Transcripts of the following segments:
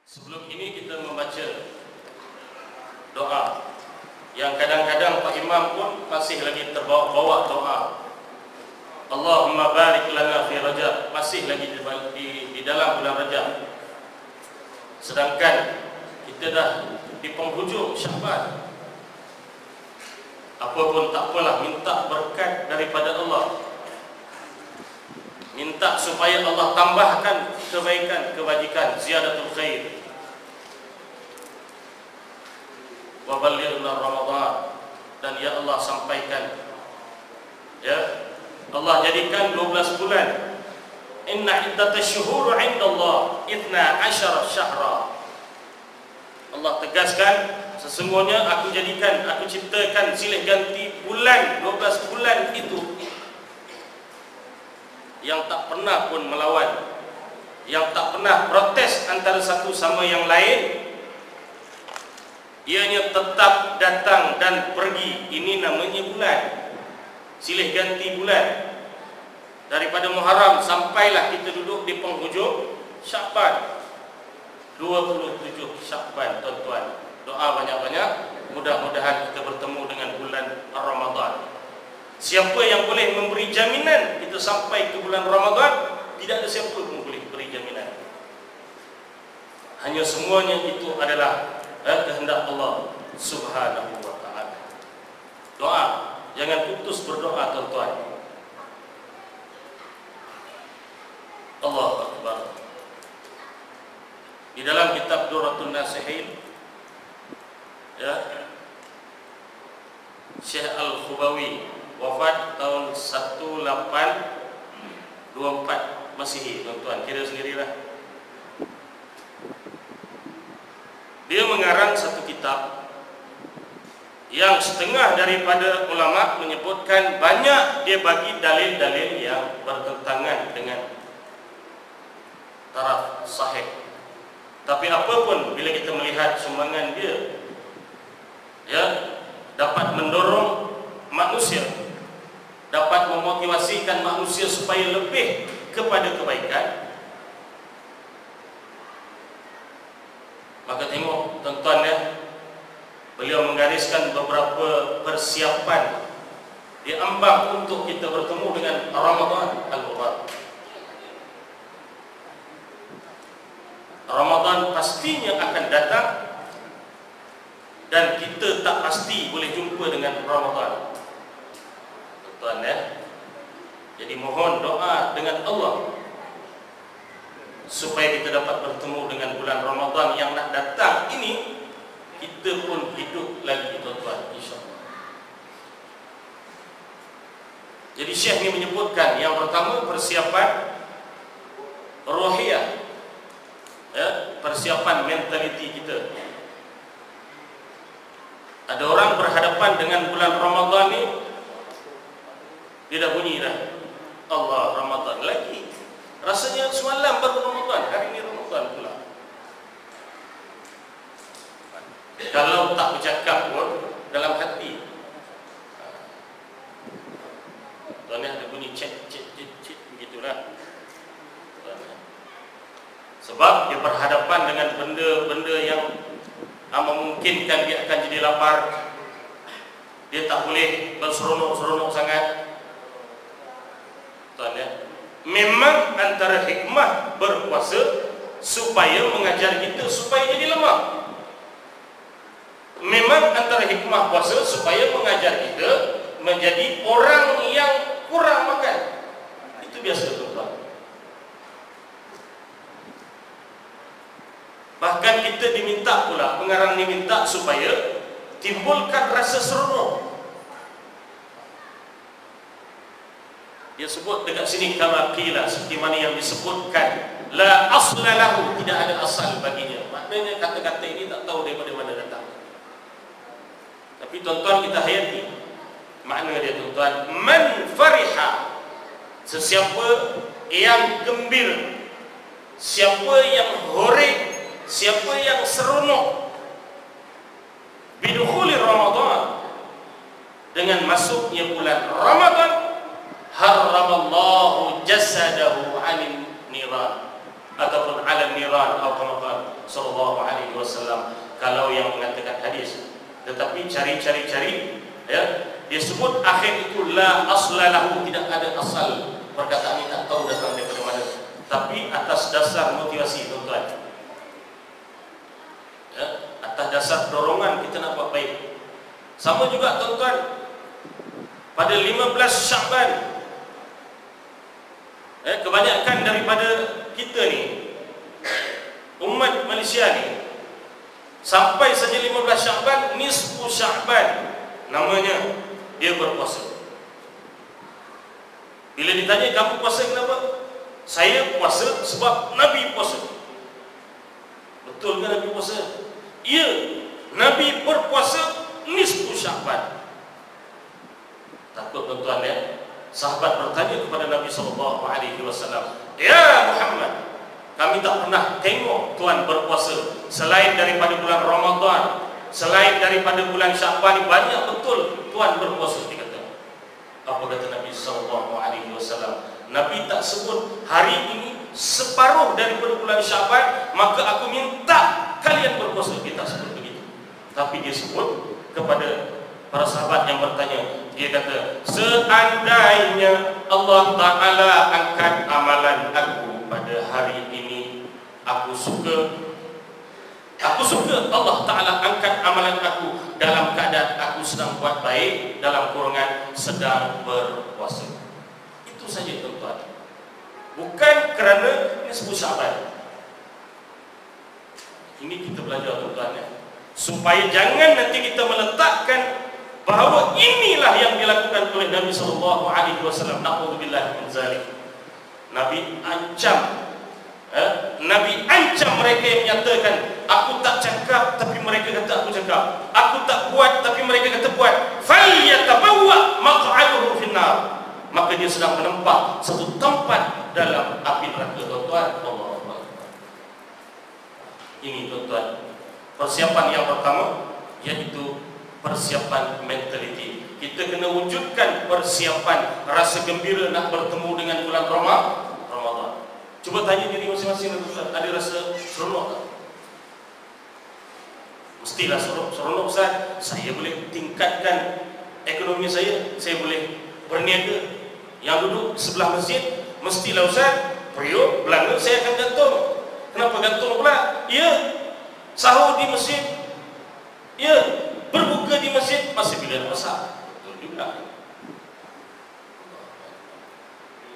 Sebelum ini kita membaca doa yang kadang-kadang Pak Imam pun masih lagi terbawa-bawa doa. Allahumma barik lana fi Rajab, masih lagi di dalam bulan Rajab. Sedangkan kita dah di penghujung Syaban. Apapun tak apalah, minta berkat daripada Allah. Minta supaya Allah tambahkan kebaikan, kebajikan, ziyadatul khair. Wa ballighna Ramadan, dan ya Allah sampaikan, ya Allah jadikan 12 bulan. Inna iddatash syuhur 'inda Allah 12 syahra. Allah tegaskan, sesungguhnya aku ciptakan silih ganti bulan, 12 bulan itu yang tak pernah pun melawan, yang tak pernah protes antara satu sama yang lain. Ianya tetap datang dan pergi. Ini namanya bulan, silih ganti bulan. Daripada Muharram sampailah kita duduk di penghujung Syaban, 27 Syaban, tuan-tuan. Doa banyak-banyak, mudah-mudahan kita bertemu dengan bulan Ramadan. Siapa yang boleh memberi jaminan kita sampai ke bulan Ramadan? Tidak ada siapa pun boleh beri jaminan. Hanya semuanya itu adalah kehendak Allah Subhanahu wa ta'ala. Doa, jangan putus berdoa, tuan-tuan. Allahu Akbar. Di dalam kitab Durratun Nasihin, ya, Syekh Al-Khubawi wafat tahun 1824 Masihi, tuan-tuan, kira sendirilah. Dia mengarang satu kitab yang setengah daripada ulama menyebutkan banyak dia bagi dalil-dalil yang bertentangan dengan taraf sahih. Tapi apapun, bila kita melihat sumbangan dia, ya, dapat mendorong manusia, dapat memotivasikan manusia supaya lebih kepada kebaikan, maka tengok, tuan-tuan, ya, beliau menggariskan beberapa persiapan di ambang untuk kita bertemu dengan Ramadan Al-Mubarak. Ramadan pastinya akan datang, dan kita tak pasti boleh jumpa dengan Ramadan, tuan-tuan, ya. Jadi mohon doa dengan Allah supaya kita dapat bertemu dengan bulan Ramadan yang nak datang ini, kita pun hidup lagi, tuan-tuan, insya-Allah. Jadi Syekh ini menyebutkan yang pertama persiapan rohiyah, ya, persiapan mentaliti kita. Ada orang berhadapan dengan bulan Ramadan ni, dia dah bunyi dah, Allah, Ramadan lagi. Rasanya semalam baru Ramadan, hari ini Ramadan pula. Kalau tak bercakap pun dalam hati, tuan, ada bunyi cek begitulah. Sebab dia berhadapan dengan benda-benda yang memungkinkan dia akan jadi lapar. Dia tak boleh berseronok-seronok sangat, tuan, ya. Memang antara hikmah berpuasa supaya mengajar kita supaya jadi lemah. Memang antara hikmah puasa supaya mengajar kita menjadi orang yang kurang makan. Itu biasa, tuan-tuan. Bahkan kita diminta pula, pengarang diminta supaya timbulkan rasa seronok. Dia sebut dekat sini kama qila, seperti mana yang disebutkan, la asla lahu, tidak ada asal baginya. Maknanya kata-kata ini tak tahu daripada mana datang. Tapi tuan-tuan, kita hayati makna dia, tuan-tuan. Man fariha, sesiapa yang gembira, siapa yang hore, siapa yang seronok, bidukhuli Ramadan, dengan masuknya bulan Ramadan, harramallahu jasadahu 'anil niran, ataupun 'ala niran, atau kama qala sallallahu sallallahu alaihi wasallam kalau yang mengatakan hadis. Tetapi cari, ya, dia sebut akhir itu la asla lahu, tidak ada asal. Perkataan ini tak tahu datang daripada mana, tapi atas dasar motivasi, tuan-tuan, ya, atas dasar dorongan kita nak buat baik. Sama juga tuan-tuan, pada 15 Sya'ban, kebanyakan daripada kita ni, umat Malaysia ni, sampai saja 15 Sya'ban, nisfu Sya'ban namanya dia berpuasa. Bila ditanya kamu puasa kenapa? Saya puasa sebab Nabi puasa. Betul ke Nabi puasa? Ya, Nabi berpuasa nisfu Sya'ban. Takut tuan-tuan, ya. Sahabat bertanya kepada Nabi SAW, "Ya Muhammad, kami tak pernah tengok Tuan berpuasa selain daripada bulan Ramadan, selain daripada bulan Sya'ban, banyak betul Tuan berpuasa." Dia kata. Apa kata Nabi SAW? Nabi tak sebut hari ini separuh daripada bulan Sya'ban, maka aku minta kalian berpuasa. Dia tak sebut begitu. Tapi dia sebut kepada para sahabat yang bertanya, dia kata, seandainya Allah Ta'ala angkat amalan aku pada hari ini, aku suka Allah Ta'ala angkat amalan aku dalam keadaan aku sedang buat baik, dalam kurungan sedang berpuasa. Itu saja tuan-tuan. Bukan kerana ini sebut Sya'ban. Ini kita belajar tuan-tuan, ya. Supaya jangan nanti kita meletakkan bahawa inilah yang dilakukan oleh Nabi SAW. Na'udzubillah min zalik. Nabi ancam mereka yang menyatakan, aku tak cakap tapi mereka kata aku cakap, aku tak buat tapi mereka kata buat. Falyatabawwa maq'aduhu finnar. Maka dia sedang menempat satu tempat dalam api neraka, tuan-tuan. Allahu Akbar. Ini tuan-tuan, persiapan yang pertama, iaitu persiapan mentaliti. Kita kena wujudkan persiapan rasa gembira nak bertemu dengan bulan Ramadan. Cuba tanya diri masing-masing, ada rasa seronok tak? Mestilah seronok Ustaz. Saya boleh tingkatkan ekonomi saya boleh berniaga. Yang duduk sebelah masjid, mestilah Ustaz, periuk belanga saya akan gantung. Kenapa gantung pula? Ya, sahur di masjid, ya, berbuka di masjid, masih bila masak. Betul juga.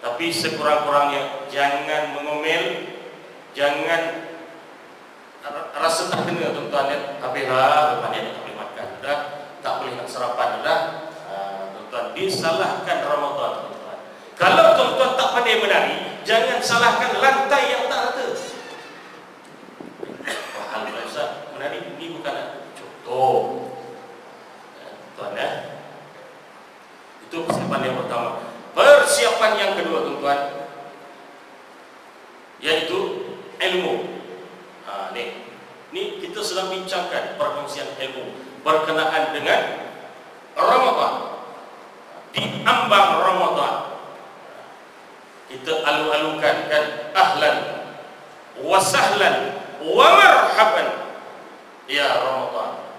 Tapi sekurang-kurangnya jangan mengomel, jangan rasa tak kena, tuan-tuan, ya. Habis lepas ni tak boleh makan dah, tak boleh nak sarapan dah. Tuan-tuan, disalahkan Ramadan, tuan-tuan. Kalau tuan-tuan tak pandai menari, jangan salahkan lantai yang tak rata. Mahal Ustaz, menari ini bukan contoh. Tuan, ya. Itu persiapan yang pertama. Persiapan yang kedua, tuan-tuan, yaitu ilmu. Ni kita sedang bincangkan perkongsian ilmu berkenaan dengan Ramadan. Di ambang Ramadan, kita alu-alukan, kan, ahlan wa sahlan wa marhaban ya Ramadan.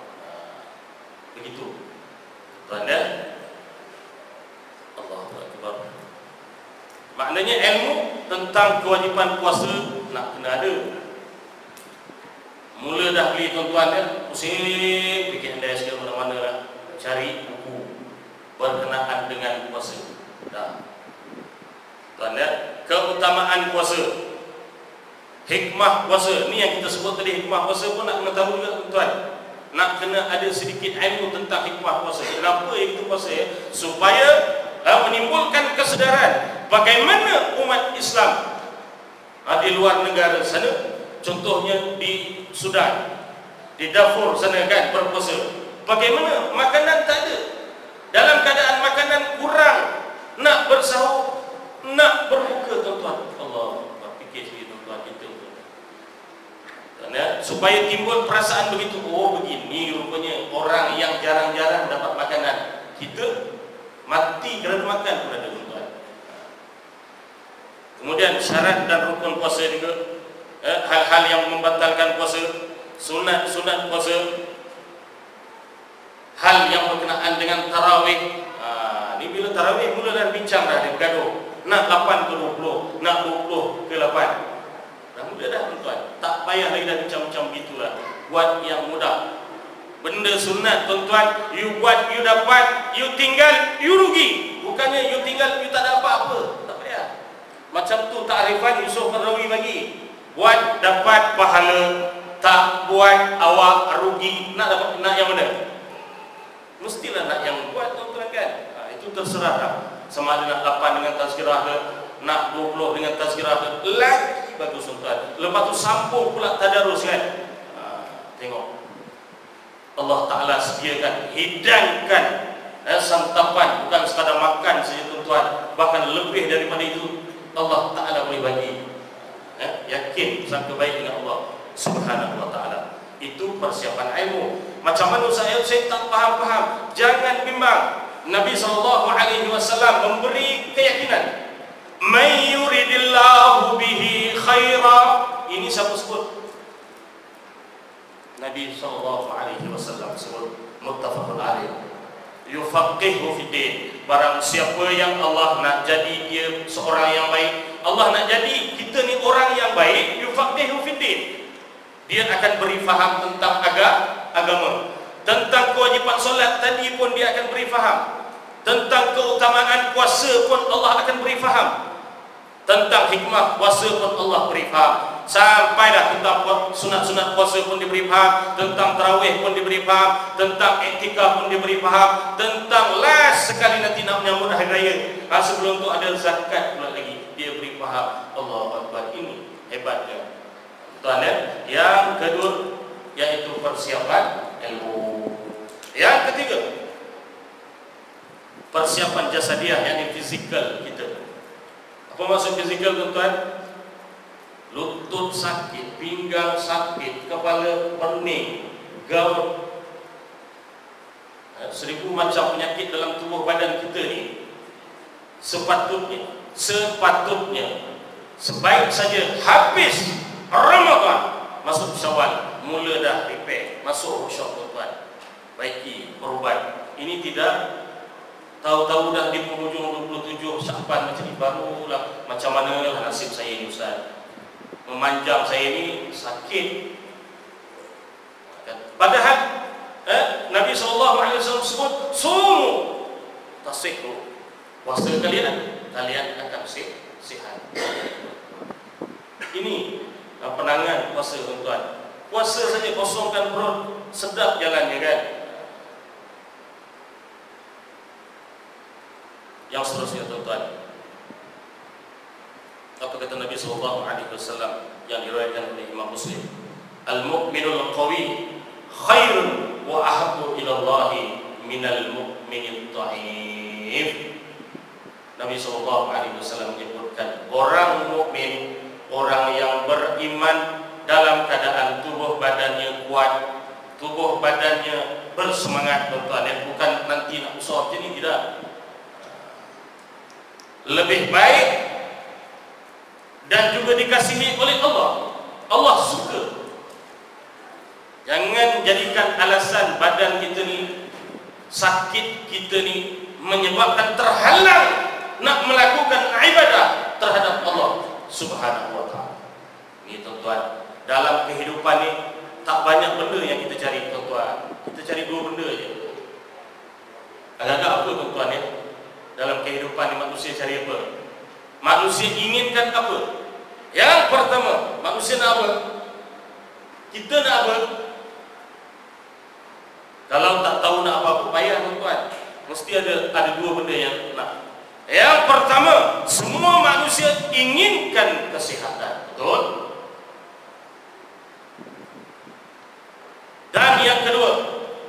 Begitu, tuan, ya. Allahu Akbar. Maknanya ilmu tentang kewajipan puasa nak kena ada. Mula dah beli, tuan-tuan, ya, pusing fikir anda segala mana-mana lah, cari buku berkenaan dengan puasa. Dah, tuan, ya, keutamaan puasa, hikmah puasa. Ni yang kita sebut tadi, hikmah puasa pun nak kena tahu juga, tuan-tuan. Nak kena ada sedikit ilmu tentang hikmah puasa. Kenapa itu puasa, ya? Supaya menimbulkan kesedaran bagaimana umat Islam di luar negara sana, contohnya di Sudan, di Darfur sana, kan, berpuasa. Bagaimana makanan tak ada, dalam keadaan makanan kurang, nak bersahur, nak berbuka, tuan-tuan. Allah, berfikir sikit, tuan-tuan, kita, ya, supaya timbul perasaan begitu. Oh, begini rupanya orang yang jarang-jarang dapat makanan. Kita mati kerana makan pun ada, tuan-tuan. Kemudian syarat dan rukun puasa juga, hal-hal yang membatalkan puasa, sunat puasa, hal yang berkenaan dengan tarawih. Ni bila tarawih mula dah bincang dah, dia bergaduh. Nak 8 ke 20, nak 20 ke 8. Dah mula dah tuan-tuan. Tak payah lagi dah bincang macam begitulah. Buat yang mudah. Benda sunat tuan-tuan, you buat, you dapat, you tinggal, you rugi. Bukannya you tinggal, you tak ada apa-apa. Tak payah. Macam tu takrifan Yusuf Qaradawi bagi. Buat dapat pahala, tak buat awak rugi. Nak yang mana? Mestilah nak yang buat tuan-tuan kan. Itu terserah dah. Sama ada nak 8 dengan tazkirah ke, nak 20 dengan tazkirah ke, lagi bagus tuan-tuan. Lepas tu sambung pula tadarus kan. Tengok Allah Ta'ala sediakan, hidangkan santapan, bukan sekadar makan saja tuan-tuan, bahkan lebih daripada itu Allah Ta'ala boleh bagi. Yakin sangka baik dengan Allah Subhanahu Wa Ta'ala. Itu persiapan ilmu. Macam mana saya tak faham-faham, jangan bimbang. Nabi SAW memberi keyakinan, may yuridillahu bihi khaira. Ini siapa sebut? Nabi SAW sebut, muttafaqun alaih, yufaqihu fiddin. Barang siapa yang Allah nak jadi dia seorang yang baik, Allah nak jadi kita ni orang yang baik, yufaqihu fiddin. Dia akan beri faham tentang agama. Tentang kewajipan solat tadi pun dia akan beri faham. Tentang keutamaan puasa pun Allah akan beri faham. Tentang hikmah puasa pun Allah beri faham. Sampailah tentang sunat-sunat puasa pun diberi faham. Tentang tarawih pun diberi faham. Tentang iktikaf pun diberi faham. Tentang last sekali nanti nak menyambut hari raya, sebelum tu ada zakat pula lagi, dia beri faham. Allahu Akbar. Ini hebatnya tuan ya. Yang kedua yaitu persiapan ilmu. Yang ketiga, persiapan jasadiah, yang fizikal kita. Apa maksud fizikal tuan-tuan? Lutut sakit, pinggang sakit, kepala pening, gout, 1000 macam penyakit dalam tubuh badan kita ni. Sepatutnya sebaik saja habis Ramadan, masuk Syawal, mula dah repair, masuk workshop tuan-tuan, baiki, berubat. Ini tidak tahu-tahu dah di penghujung 27 Sya'ban macam ni, barulah macam mana lah nasib saya ni Ustaz, memanjang saya ni sakit. Padahal Nabi SAW sebut, sumu tasihhu, puasa kalian akan sihat. Ini penangan puasa tuan-tuan. Puasa saja kosongkan perut, sedap jalannya kan. Yang seterusnya tuan-tuan, apa kata Nabi SAW yang diriwayatkan oleh Imam Muslim? Al-mu'minul qawi khairun wa ahabbu ila Allahi minal mu'minil dha'if. Nabi SAW menyebutkan orang mukmin, orang yang beriman dalam keadaan tubuh badannya kuat, tubuh badannya bersemangat tuan-tuan, bukan nanti nak usaha macam ni, tidak. Lebih baik dan juga dikasihi oleh Allah. Allah suka. Jangan jadikan alasan badan kita ni, sakit kita ni menyebabkan terhalang nak melakukan ibadah terhadap Allah Subhanahu Wa Ta'ala. Ini tuan-tuan, dalam kehidupan ni tak banyak benda yang kita cari tuan-tuan. Kita cari 2 benda je. Agak-agak apa tuan-tuan ya? Dalam kehidupan ni manusia cari apa? Manusia inginkan apa? Yang pertama, manusia nak apa? Kita nak apa? Kalau tak tahu nak apa-apa, payah tuan-tuan. Mesti ada 2 benda yang nak. Yang pertama, semua manusia inginkan kesihatan, betul? Dan yang kedua,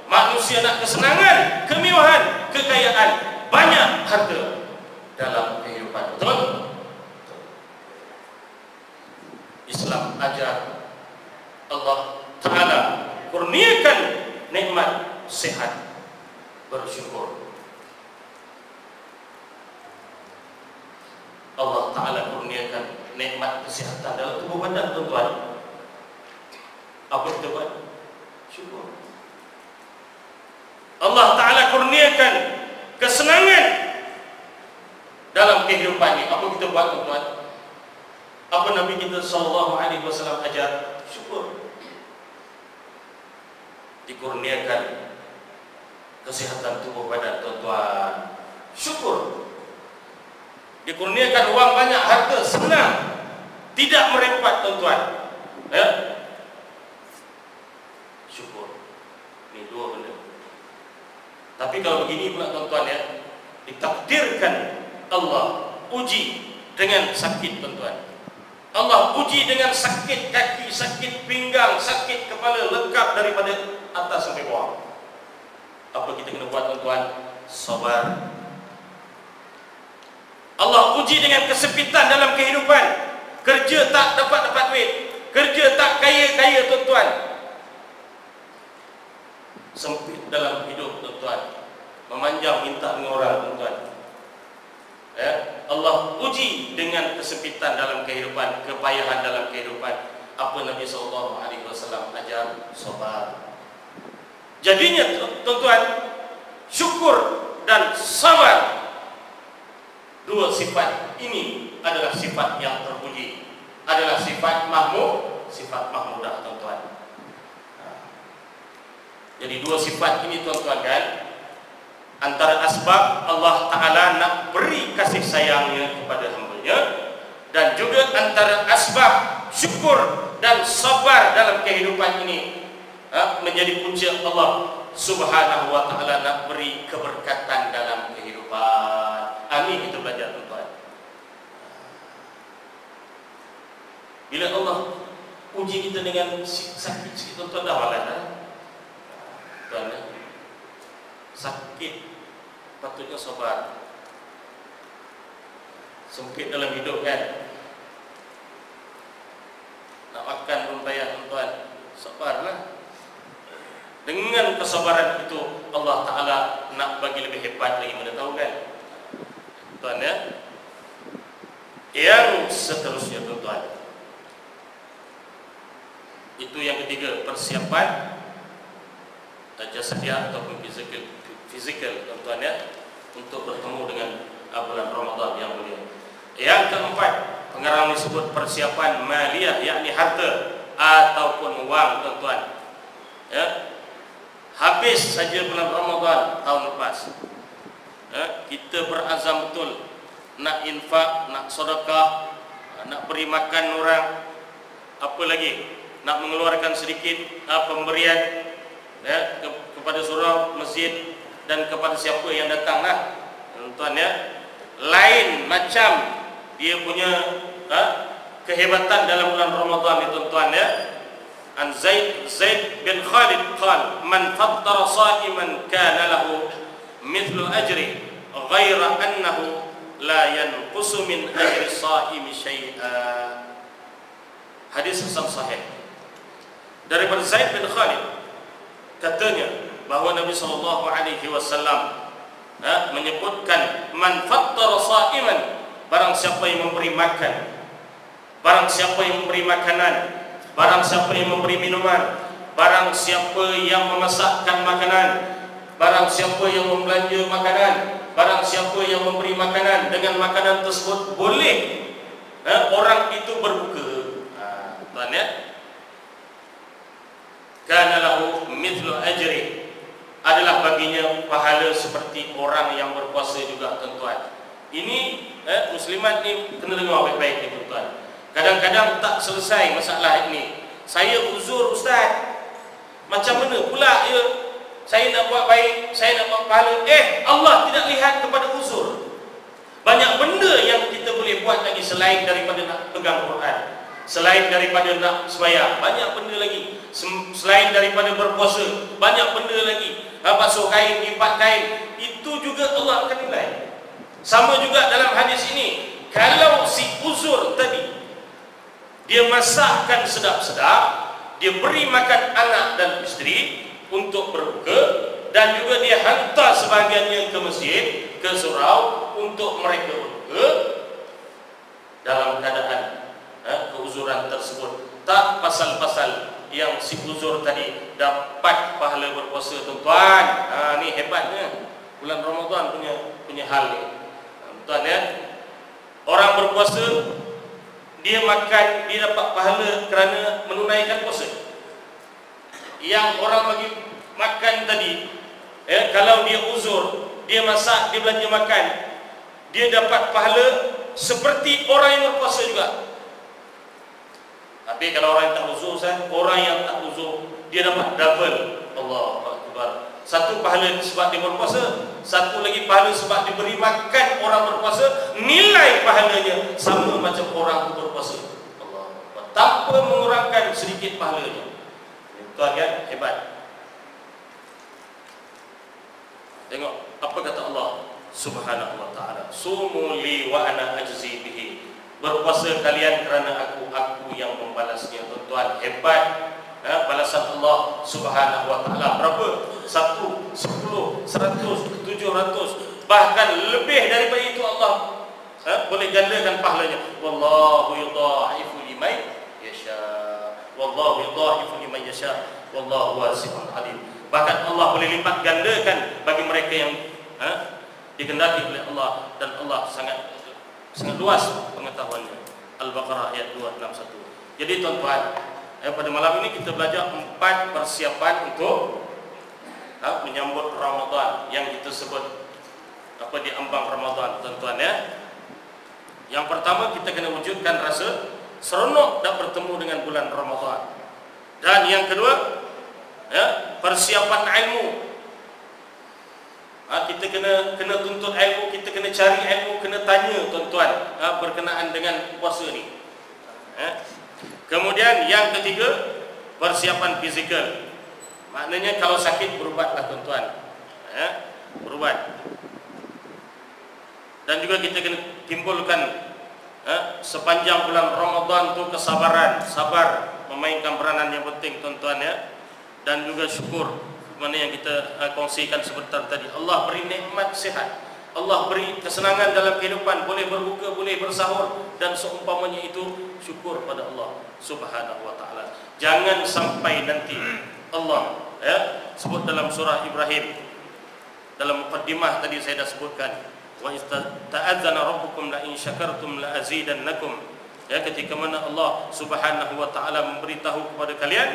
manusia nak kesenangan, kemewahan, kekayaan, banyak harta dalam kehidupan, betul? Islam ajar Allah Ta'ala kurniakan nikmat sehat, bersyukur. Allah Ta'ala kurniakan nikmat kesihatan dalam tubuh badan tuan-tuan. Apa kita buat? Syukur. Allah Ta'ala kurniakan kesenangan dalam kehidupan ini. Apa kita buat, tuan-tuan? Apa Nabi kita SAW ajar? Syukur. Dikurniakan kesihatan tubuh badan, tuan-tuan, syukur. Dikurniakan uang banyak, harta, senang, tidak merepot, tuan-tuan, ya? Syukur. Ini dua benda. Tapi kalau begini pula, tuan-tuan, ya, ditakdirkan Allah uji dengan sakit, tuan-tuan. Allah uji dengan sakit kaki, sakit pinggang, sakit kepala, lengkap daripada atas sampai bawah. Apa kita kena buat, tuan-tuan? Sabar. Allah uji dengan kesempitan dalam kehidupan. Kerja tak dapat duit, kerja tak kaya-kaya, tuan-tuan. Sempit dalam hidup, tuan-tuan. Memanjang minta dengan orang, tuan-tuan. Ya, Allah uji dengan kesempitan dalam kehidupan, kepayahan dalam kehidupan. Apa Nabi SAW ajar? Sabar. Jadinya, tuan-tuan, syukur dan sabar, dua sifat ini adalah sifat yang terpuji, adalah sifat mahmud, sifat mahmudah, tuan-tuan. Jadi dua sifat ini, tuan-tuan, kan, antara asbab Allah Ta'ala nak beri kasih sayangnya kepada hamba-Nya, dan juga antara asbab syukur dan sabar dalam kehidupan ini menjadi punca Allah Subhanahu wa Ta'ala nak beri keberkatan dalam kehidupan. Amin. Kita belajar, tuan-tuan. Bila Allah uji kita dengan sakit sikit, tuan-tuan, dah malas, tuan, sakit patutnya sabar. Sempit dalam hidup, kan, nak makan pun payah, tuan-tuan. Sabarlah. Dengan kesabaran itu Allah Ta'ala nak bagi lebih hebat lagi, mana tahu, kan, tuan, ya. Yang seterusnya, tuan-tuan, itu yang ketiga, persiapan jasadiah ataupun fizikal, tuan-tuan, ya, untuk bertemu dengan bulan Ramadan yang mulia. Yang keempat, pengarang disebut persiapan maliyah, yakni harta ataupun wang, tuan-tuan, ya. Habis saja bulan Ramadan tahun lepas, ya, kita berazam betul nak infak, nak sedekah, nak beri makan orang, apa lagi, nak mengeluarkan sedikit pemberian, ya, kepada surau, masjid, dan kepada siapa yang datang, lah, tuan, ya. Lain macam dia punya kehebatan dalam bulan Ramadan itu, tuan, ya. An Zaid bin Khalid qal man fattara sa'iman kana lahu mithlu ajri ghaira annahu la yanqusu min ajri sa'imi syai'a. Hadis hasan sahih daripada Zaid bin Khalid, katanya bahawa Nabi SAW menyebutkan man fattara sa'iman, barang siapa yang memberi makan, barang siapa yang memberi makanan, barang siapa yang memberi minuman, barang siapa yang memasakkan makanan, barang siapa yang membelanja makanan, barang siapa yang memberi makanan, dengan makanan tersebut boleh orang itu berbuka, tuan, ya. Kana lahu mithlu ajri, adalah baginya pahala seperti orang yang berpuasa juga, tuan-tuan. Ini muslimat ni kena dengar baik-baik ni, tuan-tuan. Kadang-kadang tak selesai masalah ini. Saya uzur, ustaz, macam mana pula, ya, saya nak buat baik, saya nak buat pahala, Allah tidak lihat kepada uzur. Banyak benda yang kita boleh buat lagi selain daripada nak pegang Quran, selain daripada nak sembahyang, banyak benda lagi. Selain daripada berpuasa, banyak benda lagi. Basuh kain, lipat kain, itu juga Allah akan nilai. Sama juga dalam hadis ini, kalau si uzur tadi dia masakkan sedap-sedap, dia beri makan anak dan isteri untuk berbuka, dan juga dia hantar sebahagiannya ke masjid, ke surau untuk mereka berbuka, dalam keadaan keuzuran tersebut tak pasal-pasal yang si uzur tadi dapat pahala berpuasa tuan-tuan. Ni hebatnya bulan Ramadan punya hal ni. Tuan ya. Orang berpuasa dia makan, dia dapat pahala kerana menunaikan puasa. Yang orang bagi makan tadi, kalau dia uzur, dia masak, dia belanja makan, dia dapat pahala seperti orang yang berpuasa juga. Tapi kalau orang yang tak uzur, orang yang tak uzur, dia dapat double. Allahu Akbar. Satu pahala sebab dia berpuasa, satu lagi pahala sebab diberi makan orang berpuasa. Nilai pahalanya sama macam orang berpuasa. Allah, tanpa mengurangkan sedikit pahalanya. Tuan kan hebat. Tengok apa kata Allah Subhanahu wa taala, sumu li wa ana ajzi bihi. Berpuasa kalian kerana aku yang membalasnya. Tuan-tuan, hebat balasan Allah Subhanahu wa taala. Berapa? 1, 10, 100, 700, bahkan lebih daripada itu Allah boleh gandakan pahalanya. Wallahu yudha'ifu liman yasha. Wallahu yudha'ifu liman yasha. Wallahu wasi'un alim. Bahkan Allah boleh lipat gandakan bagi mereka yang dikehendaki oleh Allah, dan Allah sangat luas pengetahuannya. Al-Baqarah ayat 261. Jadi tuan-tuan, pada malam ini kita belajar 4 persiapan untuk menyambut Ramadan yang kita sebut di ambang Ramadan, tuan-tuan ya. Yang pertama, kita kena wujudkan rasa seronok nak bertemu dengan bulan Ramadan. Dan yang kedua, persiapan ilmu. Kita kena tuntut ilmu, kita kena cari ilmu, kena tanya tuan-tuan berkenaan dengan puasa ni. Kemudian yang ketiga, persiapan fizikal. Maknanya kalau sakit berubatlah tuan-tuan, berubat. Dan juga kita kena timbulkan sepanjang bulan Ramadan tu kesabaran, sabar memainkan peranan yang penting tuan-tuan ya. Dan juga syukur, mana yang kita kongsikan sebentar tadi. Allah beri nikmat sihat, Allah beri kesenangan dalam kehidupan, boleh berbuka, boleh bersahur, dan seumpamanya itu syukur pada Allah Subhanahu wa taala. Jangan sampai nanti Allah sebut dalam surah Ibrahim, dalam mukaddimah tadi saya dah sebutkan, wa ta'adzana rabbukum la in syakartum la azidannakum. Ketika mana Allah Subhanahu wa taala memberitahu kepada kalian,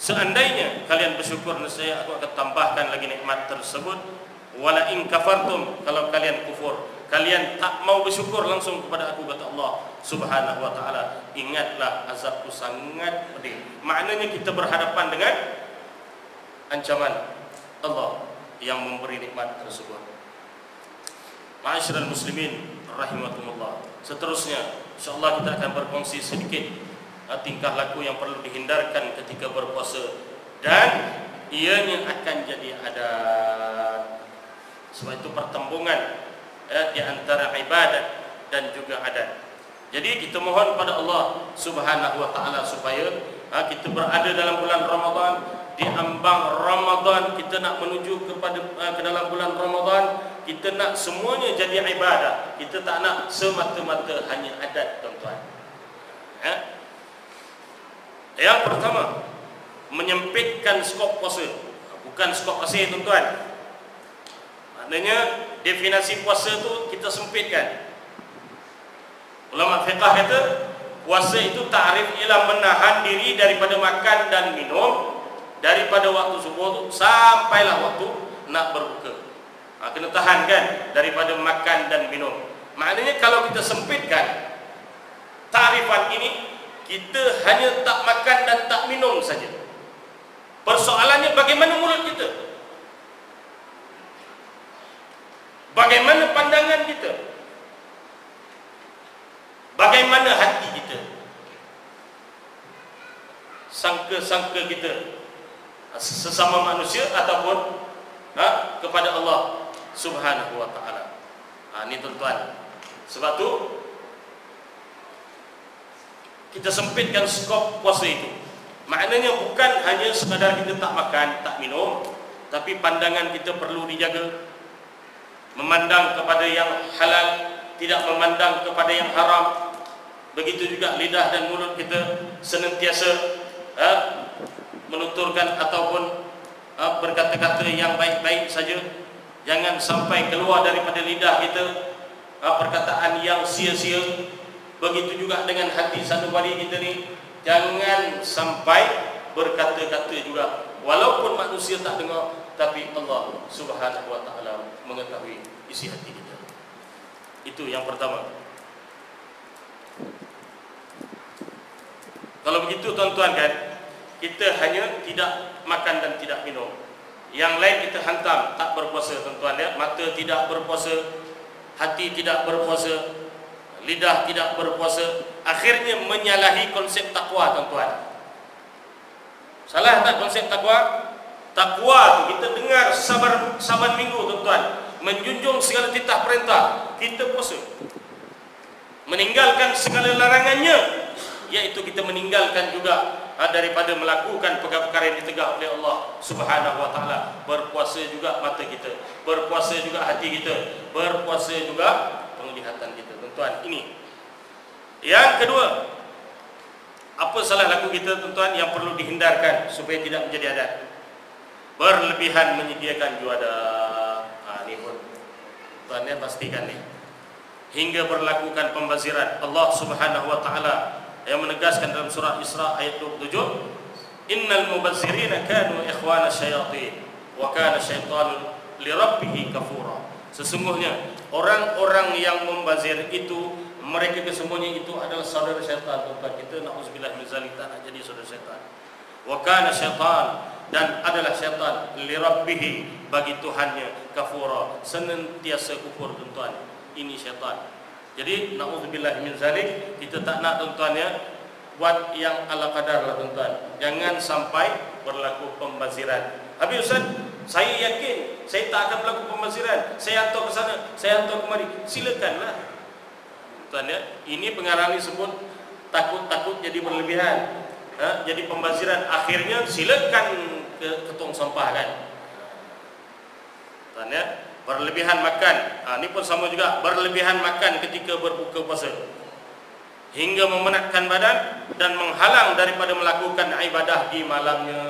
seandainya kalian bersyukur, nescaya aku akan tambahkan lagi nikmat tersebut. Wala in kafartum, kalau kalian kufur, kalian tak mau bersyukur langsung kepada aku, kata Allah Subhanahu wa taala, ingatlah azabku sangat pedih. Maknanya kita berhadapan dengan ancaman Allah yang memberi nikmat tersebut. Ma'asyiral muslimin rahimakumullah. Seterusnya insyaallah kita akan berkongsi sedikit tingkah laku yang perlu dihindarkan ketika berpuasa, dan ianya akan jadi adat. Sebab itu pertembungan di antara ibadat dan juga adat. Jadi kita mohon pada Allah Subhanahu wa taala supaya kita berada dalam bulan Ramadan, di ambang Ramadan, kita nak menuju ke dalam bulan Ramadan, kita nak semuanya jadi ibadah. Kita tak nak semata-mata hanya adat, tuan-tuan. Yang pertama, menyempitkan skop puasa. Bukan skop puasa, tuan-tuan. Maknanya definisi puasa tu kita sempitkan. Ulama fiqh kata puasa itu takrif ialah menahan diri daripada makan dan minum daripada waktu subuh sampailah waktu nak berbuka. Kena tahan kan daripada makan dan minum. Maknanya kalau kita sempitkan takrifan ini, kita hanya tak makan dan tak minum saja. Persoalannya bagaimana mulut kita? Bagaimana pandangan kita? Bagaimana hati kita? Sangka-sangka kita sesama manusia ataupun kepada Allah Subhanahu wa taala. Ini tuan-tuan. Sebab tu kita sempitkan skop puasa itu. Maknanya bukan hanya sekadar kita tak makan, tak minum, tapi pandangan kita perlu dijaga. Memandang kepada yang halal, tidak memandang kepada yang haram. Begitu juga lidah dan mulut kita senantiasa menuturkan ataupun berkata-kata yang baik-baik saja. Jangan sampai keluar daripada lidah kita perkataan yang sia-sia. Begitu juga dengan hati sanubari kita ni, jangan sampai berkata-kata juga walaupun manusia tak dengar, tapi Allah Subhanahu wa taala mengetahui isi hati kita. Itu yang pertama. Kalau begitu tuan-tuan kan, kita hanya tidak makan dan tidak minum. Yang lain kita hantam, tak berpuasa tuan-tuan ya. Mata tidak berpuasa, hati tidak berpuasa, lidah tidak berpuasa. Akhirnya menyalahi konsep takwa tuan-tuan. Salah tak konsep takwa? Takwa tu kita dengar saban minggu tuan-tuan, menjunjung segala titah perintah, kita puasa. Meninggalkan segala larangannya, iaitu kita meninggalkan juga daripada melakukan perkara-perkara yang ditegak oleh Allah Subhanahu wa taala. Berpuasa juga mata kita, berpuasa juga hati kita, berpuasa juga penglihatan kita tuan-tuan. Ini yang kedua. Apa salah laku kita tuan-tuan yang perlu dihindarkan supaya tidak menjadi adat? Berlebihan menyediakan juadah. Ini pun tuan ya, pastikan ni. Hingga berlakukan pembaziran. Allah Subhanahu wa taala yang menegaskan dalam surah Isra ayat 27, innal mubazzirina kanu ikhwana syayatin wa kana syaitanu li rabbih kafura. Sesungguhnya orang-orang yang membazir itu, mereka kesemuanya itu adalah saudara syaitan tuan-tuan. Kita na'udzubillah min zalik, tak nak jadi saudara syaitan. Wa kana syaitan, dan adalah syaitan li rabbih, bagi Tuhannya, kafura, senantiasa kufur tuan-tuan. Ini syaitan. Jadi na'udzubillah min zalik, kita tak nak tuan-tuan ya, buat yang ala kadar lah tuan-tuan. Jangan sampai berlaku pembaziran. Habis Ustaz, saya yakin saya tak akan berlaku pembaziran, saya hantar ke sana, saya hantar kemari. Silakanlah tuan ya. Ini pengarang disebut takut-takut jadi berlebihan, jadi pembaziran. Akhirnya silakan ke tong sampah kan tuan ya. Berlebihan makan, ini pun sama juga. Berlebihan makan ketika berbuka puasa hingga memenatkan badan dan menghalang daripada melakukan ibadah di malamnya.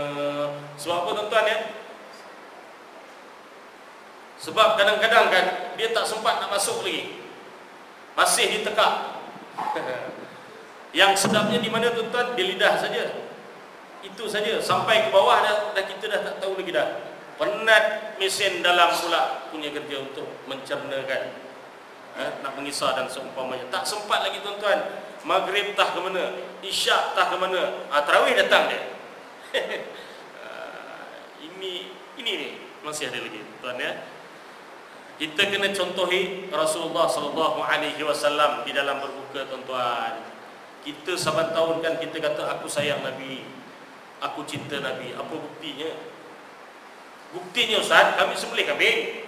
Sebab apa tuan-tuan ya? Sebab kadang-kadang kan dia tak sempat nak masuk lagi, masih ditekak. Yang sedapnya di mana tuan-tuan? Di lidah saja. Itu saja, sampai ke bawah dah kita dah tak tahu lagi dah. Penat mesin dalam pula punya kerja untuk mencernakan, nak mengisah dan seumpamanya. Tak sempat lagi tuan-tuan. Maghrib tah ke mana, isyak tah ke mana, tarawih datang dia. Ini ni masih ada lagi tuan ya. Kita kena contohi Rasulullah sallallahu alaihi wasallam di dalam berbuka tuan-tuan. Kita saban tahun kan kita kata aku sayang Nabi, aku cinta Nabi. Apa buktinya? Buktinya Ustaz, kami sembelih kambing,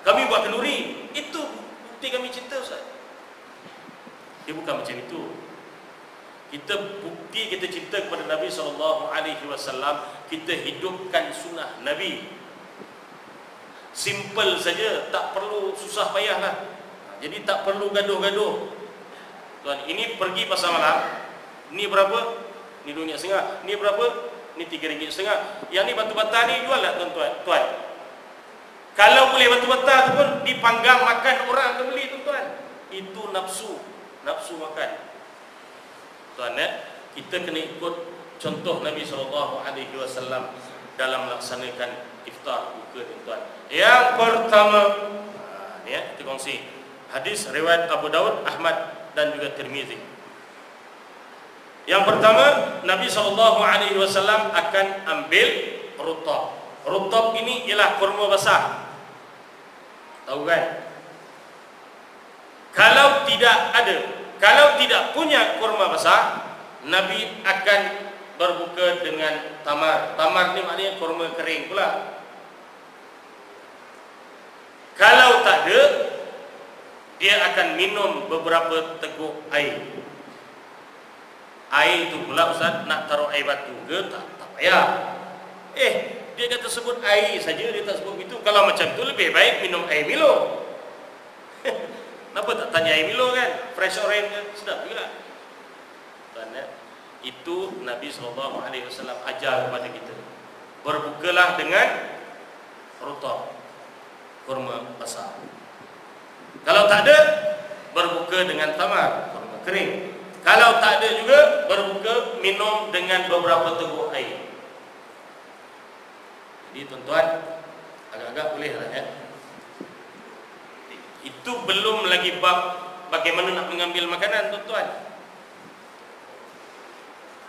kami buat kenduri. Itu bukti kami cinta Ustaz. Dia bukan macam itu. Kita bukti kita cinta kepada Nabi SAW, kita hidupkan sunnah Nabi. Simple saja, tak perlu susah payah lah. Jadi tak perlu gaduh-gaduh tuan. Ini pergi pasar malam, ni berapa? Ni RM2.5. Ni berapa? Ni RM3.5. Yang ni batu bata ni jual tak tuan-tuan? Kalau boleh batu bata tu pun dipanggang makan, orang akan beli tuan-tuan. Itu nafsu makan tuan ya. Kita kena ikut contoh Nabi SAW dalam melaksanakan iftar buka tuan-tuan. Yang pertama ni ya, kita kongsi hadis riwayat Abu Daud, Ahmad dan juga Tirmizi. Yang pertama, Nabi SAW akan ambil rutab. Rutab ini ialah kurma basah, tahu kan? Kalau tidak punya kurma basah, Nabi akan berbuka dengan tamar. Tamar ni maknanya kurma kering pula. Kalau tak ada, dia akan minum beberapa teguk air. Air itu pula Ustaz, nak taruh air batu ke? Tak payah. Dia kata sebut air saja, dia tak sebut itu. Kalau macam tu lebih baik minum air Milo. Kenapa tak tanya air Milo kan? Fresh orange kan? Sedap juga tuan ya. Itu Nabi SAW ajar kepada kita. Berbukalah dengan rutab, kurma basah. Kalau tak ada, berbuka dengan tamar, kurma kering. Kalau tak ada juga, berbuka minum dengan beberapa teguk air. Jadi tuan-tuan, agak-agak boleh lah ya. Itu belum lagi bab bagaimana nak mengambil makanan, tuan-tuan.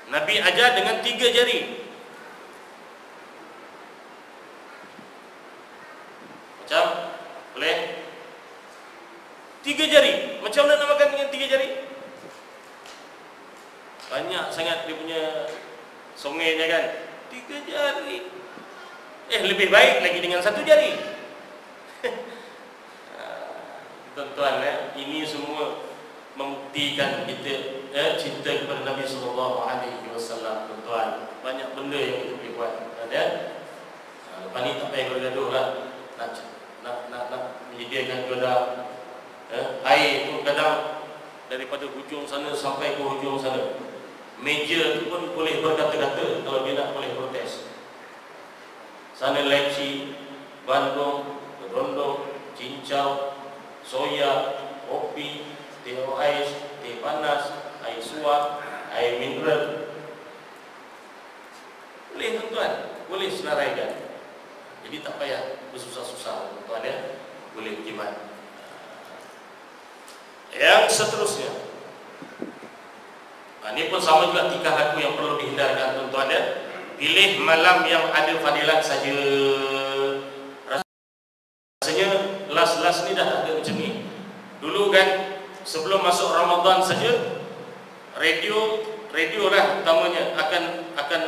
Nabi ajar dengan 3 jari. Macam boleh 3 jari. Macam mana nak makan dengan 3 jari? Banyak sangat dia punya songainya kan. 3 jari. Lebih baik lagi dengan 1 jari. Tuan-tuan, ini semua membuktikan kita cinta kepada Nabi SAW. Tuan-tuan, banyak benda yang kita boleh buat. Lepas ni tak payah gaduh lah. Nak menyediakan gedang air tu kadang daripada hujung sana sampai ke hujung sana. Meja tu pun boleh berkata-kata kalau dia nak, boleh protes. Sana leci, bandung, rondong, cincau, soya, kopi, teh ais, teh panas, air suam, air mineral. Boleh tuan-tuan, boleh senaraikan. Jadi tak payah bersusah-susah tuan-tuan ya. Boleh jimat. Yang seterusnya, ini pun sama juga tingkah laku yang perlu dihindarkan tuan-tuan ya. Pilih malam yang ada fadilat saja. Rasanya las-las ni dah ada macam ni. Dulu kan sebelum masuk Ramadan saja, radio lah utamanya akan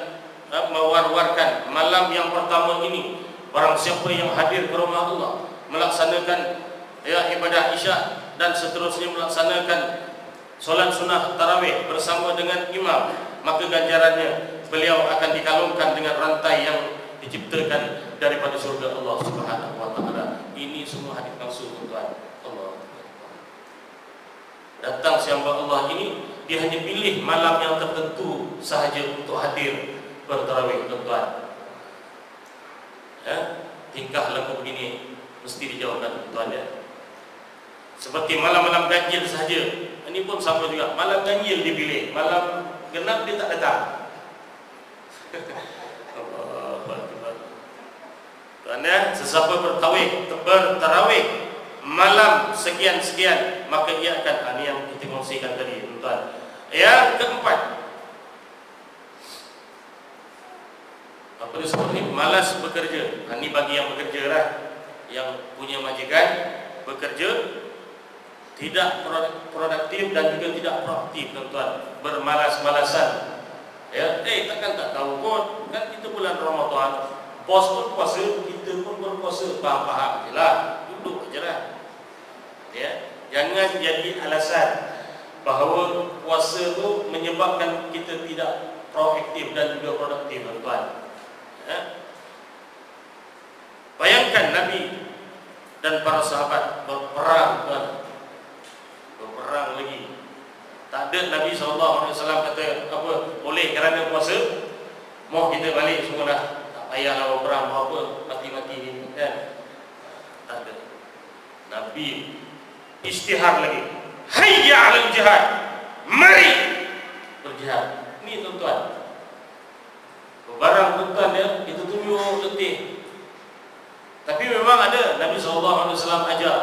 mewar-warkan malam yang pertama ini, barang siapa yang hadir ke rumah Allah melaksanakan ibadah isyak dan seterusnya, melaksanakan solat sunnah tarawih bersama dengan imam, maka ganjarannya beliau akan dikalungkan dengan rantai yang diciptakan daripada surga Allah Subhanahu wa taala. Ini semua hadis palsu tuan-tuan. Allah datang siapa Allah ini, dia hanya pilih malam yang tertentu sahaja untuk hadir bertarawih tuan-tuan. Tingkah laku begini mesti dijauhkan tuan ya. Seperti malam-malam ganjil saja, ini pun sama juga. Malam ganjil dipilih, malam genap dia tak datang. Tuan ya, sesiapa bertarawih malam sekian-sekian, maka ia akan, ini yang kita kongsikan tadi tuan. Yang keempat, apa disebut ni? Malas bekerja. Ini bagi yang bekerja lah, yang punya majikan bekerja tidak produktif dan juga tidak proaktif tuan-tuan, bermalas-malasan. Takkan tak tahu pun kan kita bulan Ramadan, bos pun puasa, kita pun berpuasa, faham-faham je lah, duduk je lah ya. Jangan jadi alasan bahawa puasa tu menyebabkan kita tidak proaktif dan juga produktif tuan-tuan. Bayangkan Nabi dan para sahabat berperang tuan, berperang lagi. Tak ada Nabi SAW kata apa, boleh kerana puasa mau kita balik semua dah, tak payahlah berperang apa, mati-mati ni kan. Tak ada. Nabi istihar lagi, hayya 'alal jihad, mari berjihad. Ni tuan-tuan, barang tuan-tuan ya, itu tunjuk letih. Tapi memang ada Nabi SAW ajar,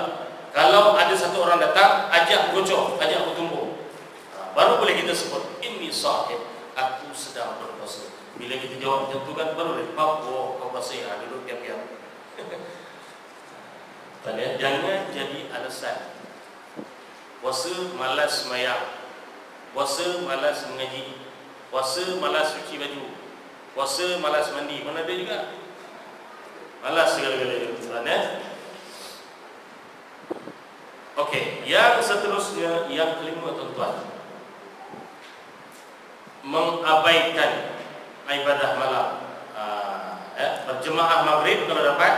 kalau ada satu orang datang, ajak gocok, ajak bertumbuk, baru boleh kita sebut inni sahib, aku sedang berpuasa. Bila kita jawab macam tu kan, baru boleh, kau puasa ya, duduk diam-diam. Jangan jadi alasan. Puasa malas sembahyang, puasa malas mengaji, puasa malas cuci baju, puasa malas mandi, mana ada juga malas segala-galanya. Okey, yang seterusnya, yang kelima tuan-tuan, mengabaikan ibadah malam, berjemaah maghrib kalau dapat,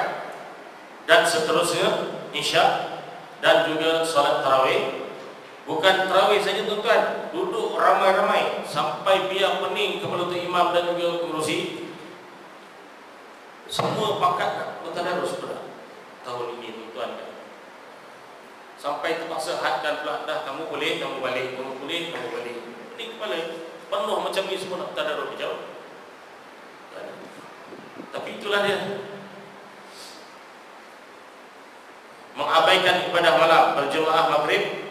dan seterusnya isyak, dan juga solat tarawih, Bukan tarawih saja tuan-tuan, duduk ramai-ramai sampai biar pening kepala tu imam dan juga pengerusi. Semua pakat nak bertadarus pula tahun ini tuan-tuan. Sampai terpaksa hadkan pula, dah kamu boleh, kamu balik, kamu boleh, kamu balik. Pening kepala, penuh macam ni semua nak bertadarus jauh. Tapi itulah dia, mengabaikan ibadah malam, berjemaah maghrib,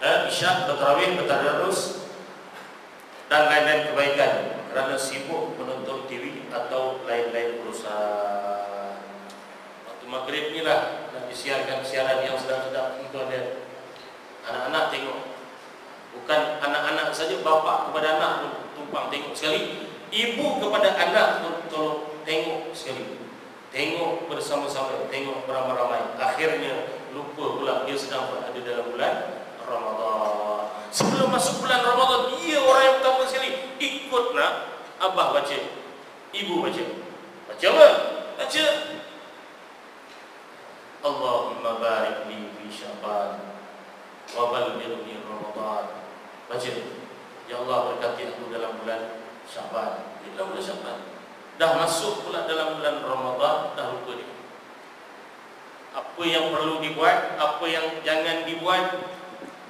isyak, bertarawih, bertadarus dan lain-lain kebaikan kerana sibuk menonton TV atau lain-lain urusan. Waktu maghrib ni lah nak disiarkan siaran yang sedap-sedap itu ada. Anak-anak tengok, bukan anak-anak saja, bapa kepada anak pun tumpang tengok sekali, ibu kepada anak pun tolong tengok sekali. Tengok bersama-sama, tengok beramai-ramai. Akhirnya lupa pula dia sedang berada dalam bulan Ramadan. Sebelum masuk bulan Ramadan, dia orang yang pertama sekali ikut nak abah baca, ibu baca. Baca apa? Baca Allahumma barik li fi Sya'ban wa ballighni Ramadan. Baca, ya Allah berkati aku dalam bulan Sya'ban. Dalam bulan Sya'ban dah masuk pula dalam bulan Ramadan, dah lupa dia. Apa yang perlu dibuat, apa yang jangan dibuat,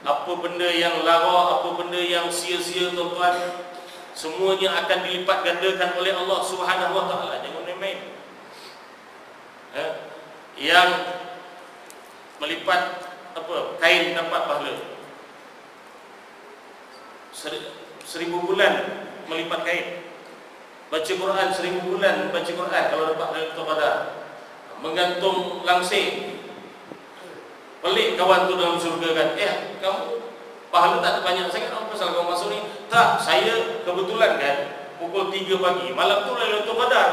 apa benda yang lara, apa benda yang sia-sia tuan-tuan, semuanya akan dilipat gandakan oleh Allah Subhanahu Wa Taala. Jangan main-main. Yang melipat apa kain dapat pahala, 1000 bulan melipat kain. Baca Quran 1000 bulan baca Quran kalau dapat Lailatul Qadar. Menggantung langsir. Pelik kawan tu dalam surga kan, kamu pahala tak ada banyak sangat, apa pasal kamu masuk ni? Tak, saya kebetulan kan pukul 3 pagi, malam tu Lailatul Qadar,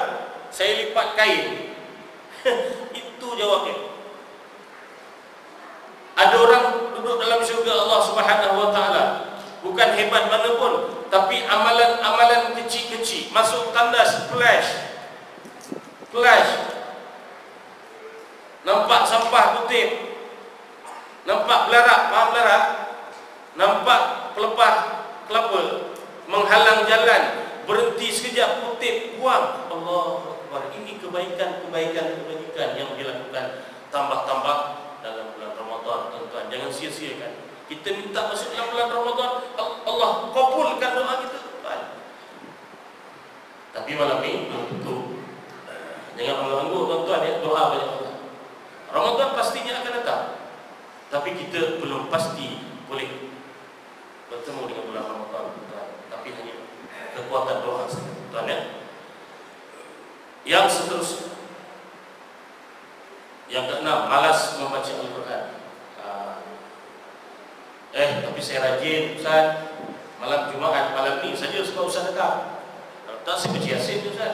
saya lipat kain. Itu jawabnya. Ada orang duduk dalam syurga Allah Subhanahu Wa Taala, bukan hebat mana pun, tapi amalan-amalan kecil-kecil masuk tandas, flash, nampak sampah kutip, nampak belarak, faham belarak, nampak pelepah kelapa menghalang jalan, berhenti sekejap, kutip, buang. Allahu Akbar. Ini kebaikan yang dilakukan tambah-tambah dalam bulan Ramadan, tuan-tuan. Jangan sia-siakan. Kita minta masuk dalam bulan Ramadan, Allah kabulkan doa kita, tuan. Tapi malam ni betul. Jangan mengganggu tuan-tuan ya, doa banyak orang. Ramadan pastinya akan datang, tapi kita belum pasti boleh bertemu dengan bulan Ramadan, tuan. Tapi hanya kekuatan doa saja, tuan ya. Yang seterusnya, yang keenam, malas membaca Al-Quran. Tapi saya rajin Ustaz, malam Jumaat, malam ni saja sebab Ustaz datang. Kalau tak, saya baca Yasin Ustaz.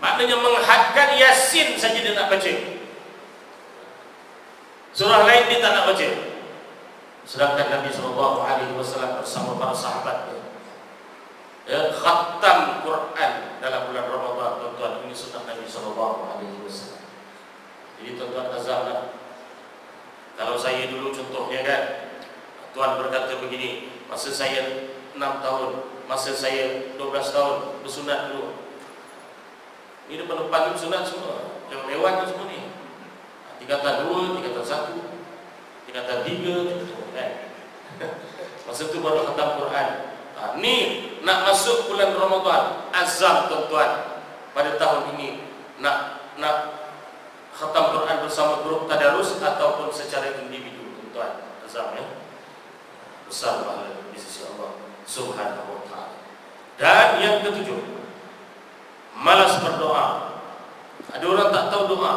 Maknanya menghadkan Yasin saja dia tak baca, surah lain dia tak nak baca. Sedangkan Nabi SAW bersama para sahabatnya khatam Quran dalam bulan Ramadan, tuan-tuan. Ini sunnah Nabi SAW. Jadi tuan-tuan azamlah. Kalau saya dulu contohnya kan, Tuan berkata begini, masa saya 6 tahun, masa saya 12 tahun bersunat dulu. Ini depan-depan itu sunat semua, lewat semua ni. Tingkatan 2, tingkatan 1, tingkatan 3 kan. Masa tu baru khatam Quran. Ni nak masuk bulan Ramadan, azam tuan-tuan pada tahun ini nak khatam Quran bersama grup tadarus ataupun secara individu, tuan-tuan. Azam ya, besar pahala di sisi Allah Subhanahu Wa Taala. Dan yang ketujuh, malas berdoa. Ada orang tak tahu doa,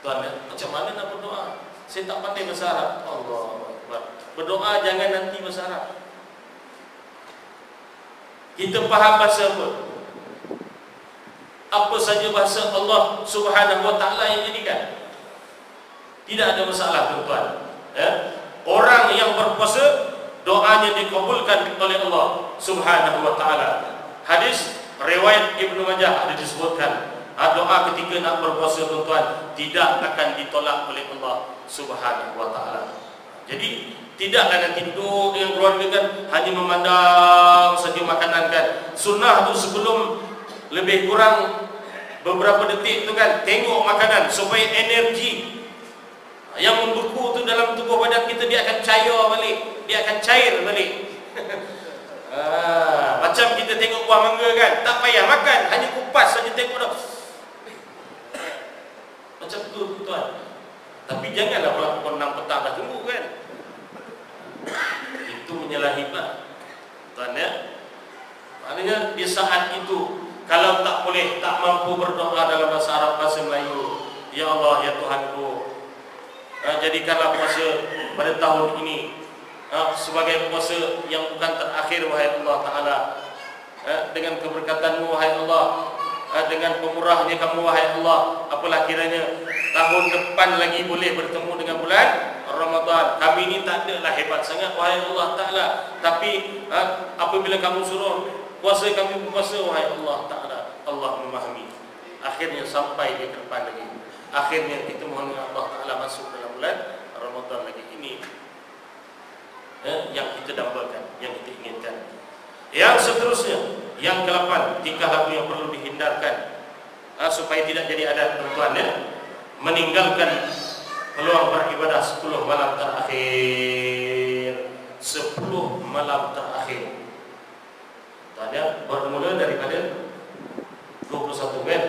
tuan ya. Macam mana nak berdoa? Saya tak pandai bahasa Arab. Allahu Akbar. Berdoa jangan nanti bahasa Arab. Kita faham bahasa apa saja bahasa Allah Subhanahu Wa Taala yang jadikan. Tidak ada masalah, tuan-tuan ya. Orang yang berpuasa doanya dikabulkan oleh Allah Subhanahu Wa Taala. Hadis riwayat Ibnu Majah ada disebutkan, doa ketika nak berpuasa, tuan-tuan, tidak akan ditolak oleh Allah Subhanahu Wa Taala. Jadi Tidaklah nanti duduk dengan keluarga kan hanya memandang saja makanan kan. Sunnah tu sebelum lebih kurang beberapa detik tu kan, tengok makanan supaya energi yang membeku tu dalam tubuh badan kita dia akan cair balik, dia akan cair balik. Macam kita tengok buah mangga kan, tak payah makan, hanya kupas saja tengok dah. Macam tu tuan. Tapi janganlah pula pukul 6 petang dah tunggu kan. Itu menyalahi lah tuan ya. Maknanya di saat itu kalau tak boleh, tak mampu berdoa dalam bahasa Arab, bahasa Melayu, ya Allah ya Tuhanku, jadikanlah puasa pada tahun ini sebagai puasa yang bukan terakhir wahai Allah Ta'ala, dengan keberkatan-Mu wahai Allah, dengan pemurahnya Kamu wahai Allah, apalah kiranya tahun depan lagi boleh bertemu dengan bulan Ramadan. Kami ini tak adalah hebat sangat wahai Allah Ta'ala, tapi apabila Kamu suruh puasa, kami berpuasa wahai Allah Ta'ala. Allah memahami. Akhirnya sampai di depan lagi, akhirnya kita mohon Allah Ta'ala masuk dalam bulan Ramadan lagi. Ini yang kita dambakan, yang kita inginkan. Yang seterusnya, yang ke-8, tingkah laku yang perlu dihindarkan supaya tidak jadi adat tuan ya, meninggalkan peluang beribadah 10 malam terakhir. 10 malam terakhir tanya bermula daripada 21 kan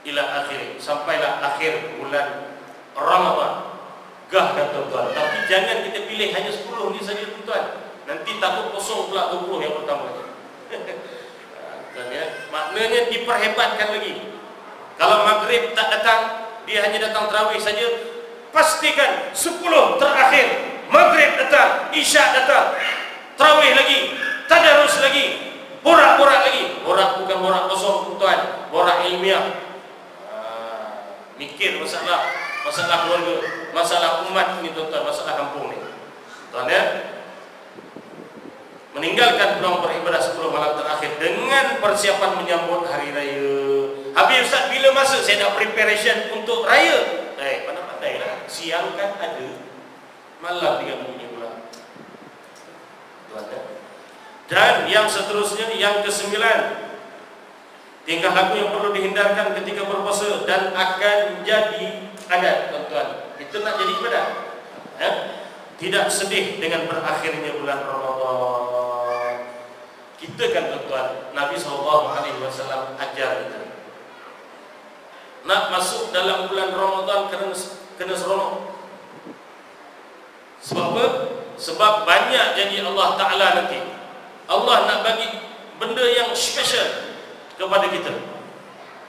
ila akhir, sampailah akhir bulan Ramadan. Gah kata tuan, tapi jangan kita pilih hanya 10 ni saja tuan. Nanti takut kosong pula 20 yang pertama. Ya, maknanya diperhebatkan lagi. Kalau maghrib tak datang, dia hanya datang tarawih saja, pastikan 10 terakhir maghrib datang, isyak datang, tarawih lagi, tadarus lagi, borak-borak lagi. Borak bukan borak kosong tuan, borak ilmiah. Mikir masalah keluarga, masalah umat ni tuan, masalah kampung ni tuan ya. Meninggalkan peluang beribadah 10 malam terakhir dengan persiapan menyambut hari raya. Habis Ustaz, bila masa saya nak preparation untuk raya? Pandai-pandai lah. Siang kan ada, malam dia bunyi pula tuan ya. Dan yang seterusnya, yang ke-9, tingkah laku yang perlu dihindarkan ketika berpuasa dan akan jadi adat tuan-tuan. Itu nak jadi ibadah ya? Tidak sedih dengan berakhirnya bulan Ramadan. Kita kan tuan-tuan, Nabi SAW ajar kita nak masuk dalam bulan Ramadan kena seronok. Sebab apa? Sebab banyak janji Allah Ta'ala nanti. Allah nak bagi benda yang special kepada kita.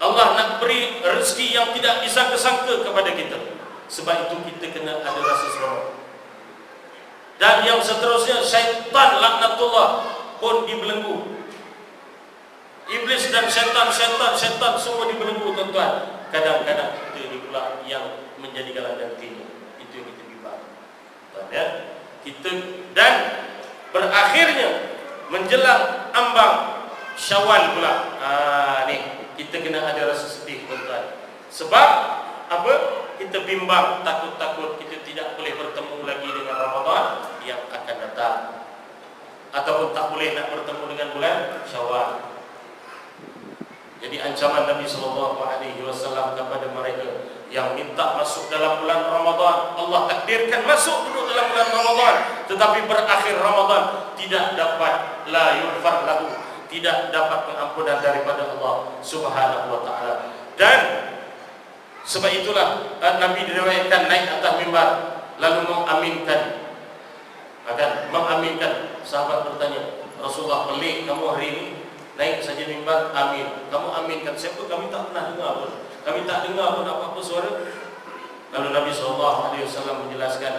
Allah nak beri rezeki yang tidak disangka-sangka kepada kita. Sebab itu kita kena ada rasa seronok. Dan yang seterusnya, syaitan laknatullah pun dibelenggu. Iblis dan syaitan semua dibelenggu tuan-tuan. Kadang-kadang kita ini pula yang menjadi galang gantinya. Itu yang kita bimbang tuan ya. Kita dan berakhirnya menjelang ambang Syawal pula. Ni kita kena ada rasa sedih tuan-tuan. Sebab apa? Kita bimbang, takut-takut kita tidak boleh bertemu lagi dengan Ramadan yang akan datang, ataupun tak boleh nak bertemu dengan bulan Syawal. Jadi ancaman Nabi SAW kepada mereka yang minta masuk dalam bulan Ramadan, Allah takdirkan masuk duduk dalam bulan Ramadan, tetapi berakhir Ramadan tidak dapat la yufar lahu, tidak dapat pengampunan daripada Allah Subhanahu wa Ta'ala. Dan sebab itulah Nabi diriwayatkan naik atas mimbar lalu mengaminkan. Sahabat bertanya, Rasulullah, pelik kamu hari ini naik saja mimbar amin. Kamu aminkan siapa? Kami tak pernah dengar pun. Kami tak dengar pun apa-apa suara. Lalu Nabi SAW menjelaskan,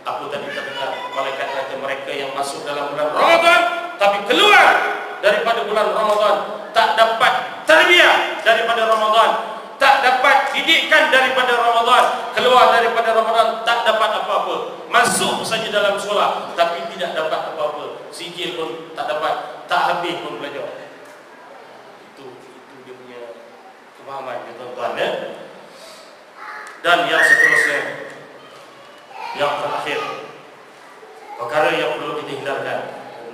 aku tadi terdengar malaikat kata mereka yang masuk dalam bulan Ramadan tapi keluar daripada bulan Ramadan, tak dapat tarbiyah daripada Ramadan, tak dapat didikan daripada Ramadan, keluar daripada Ramadan tak dapat apa-apa, masuk saja dalam sekolah tapi tidak dapat apa-apa, sijil pun tak dapat, tak habis pun belajar. Itu dia punya pemahaman tuan-tuan ya. Dan yang seterusnya, yang terakhir, perkara yang perlu kita hindarkan.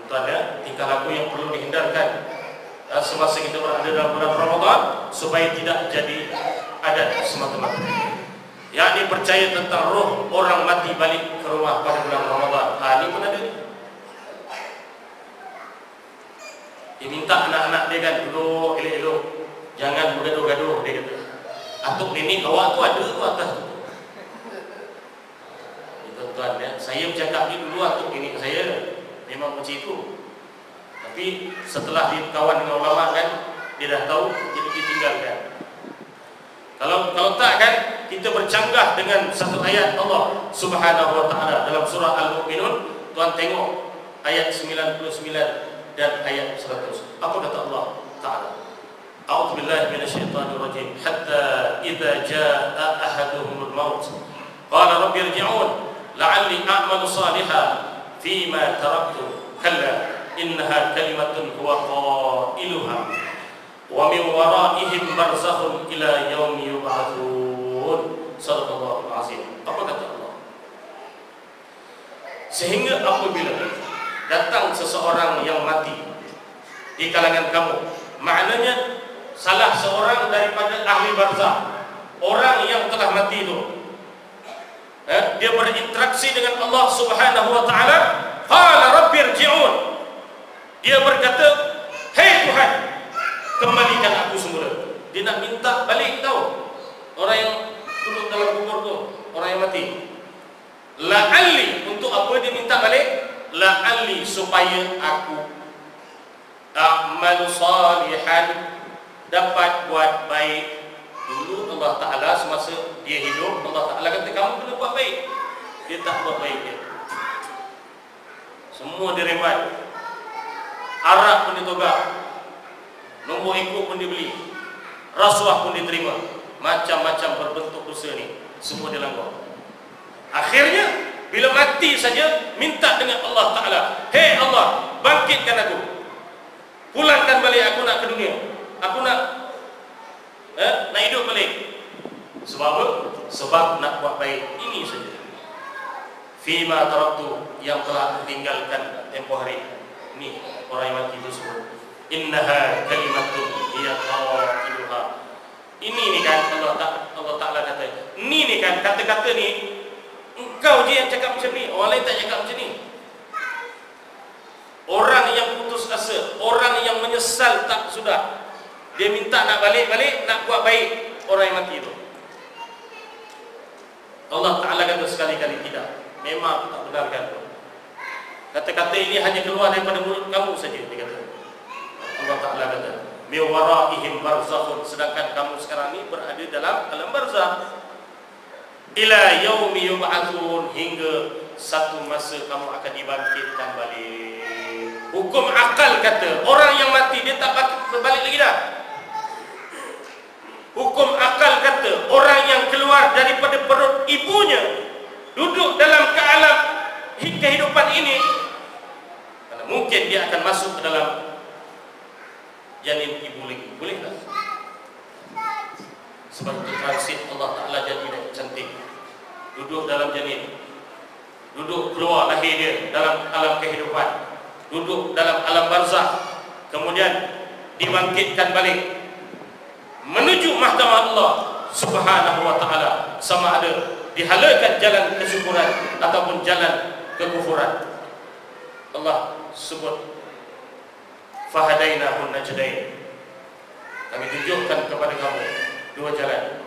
Tuan ya, tingkah laku yang perlu dihindarkan semasa kita berada dalam bulan Ramadan supaya tidak jadi adat semata-mata. Yakni percaya tentang roh orang mati balik ke rumah pada bulan Ramadan. Ini pun ada. Dia minta anak-anak dia kan duduk elok-elok, jangan bergaduh-gaduh, dia kata. Atuk nenek awak tu ada tu atas tu. Tuan ya, saya bercakap ni dulu atuk nenek saya memang macam itu. Tapi setelah dia kawan dengan ulama kan, dia dah tahu, jadi dia tinggalkan. Kalau tak kan, kita bercanggah dengan satu ayat Allah Subhanahu wa taala dalam surah Al-Mu'minun. Tuan tengok ayat 99 dan ayat 100. Apa kata Allah Taala? A'udzu billahi minasyaitonir rajim. Hatta idza jaa ahaduhumul maut qala rabbi irji'un la'alli a'malu salihan fima taraktu kalla innaha kalimatun huwa qailuha wa min waraihim barzakhun ila yaumi yub'atsun. Shadaqallahul azim. Apa kata Allah? Sehingga apabila datang seseorang yang mati di kalangan kamu, maknanya salah seorang daripada ahli barzakh, orang yang telah mati itu, dia berinteraksi dengan Allah Subhanahu wa taala. Qala rabbi irji'un, dia berkata, "Hei Tuhan, kembalikan aku semula." Dia nak minta balik tahu orang yang duduk dalam kubur tu, orang yang mati. La'alli, untuk apa dia minta balik? La'alli, supaya aku a'malu salihan, dapat buat baik. Dulu Allah Ta'ala semasa dia hidup, Allah Ta'ala kata kamu kena buat baik. Dia tak buat baik dia. Semua direbat, arak pun ditogak, nombor ekor pun dibeli, rasuah pun diterima, macam-macam berbentuk dosa ni semua dilanggar. Akhirnya bila mati saja minta dengan Allah Ta'ala, "Hei Allah, bangkitkan aku, pulangkan balik aku nak ke dunia, aku nak hidup balik." Sebab apa? Sebab nak buat baik. Ini saja. Fima taraktu, yang telah tinggalkan tempoh hari. Ini orang yang mati itu semua. Innaha kalimatun hiya qailuha. Ini ni kan Allah Ta'ala kata. Ini ni kan kata-kata ni, engkau je yang cakap macam ni, orang lain tak cakap macam ni. Orang yang putus asa, orang yang menyesal tak sudah, dia minta nak balik-balik, nak buat baik orang yang mati itu. Allah Ta'ala kata sekali-kali tidak. Memang tak benarkan. Kata-kata ini hanya keluar daripada mulut kamu saja, dia kata. Allah Ta'ala kata, "Min waraihim barzakhun," sedangkan kamu sekarang ni berada dalam alam barzakh. Ila yaumi yub'atsun, hingga satu masa kamu akan dibangkitkan balik. Hukum akal kata orang yang mati dia tak berbalik lagi dah. Hukum akal kata orang yang keluar daripada perut ibunya, duduk dalam kealam kehidupan ini, mana mungkin dia akan masuk ke dalam janin ibu lagi. Boleh tak? Sebab itu transit Allah Ta'ala jadi cantik. Duduk dalam janin, duduk keluar lahir dia dalam alam kehidupan, duduk dalam alam barzakh, kemudian dibangkitkan balik menuju mahkamah Allah Subhanahu wa Ta'ala, sama ada dihalakan jalan kesyukuran ataupun jalan kekufuran. Allah sebut, "Fahadainahun najdain," kami tunjukkan kepada kamu dua jalan.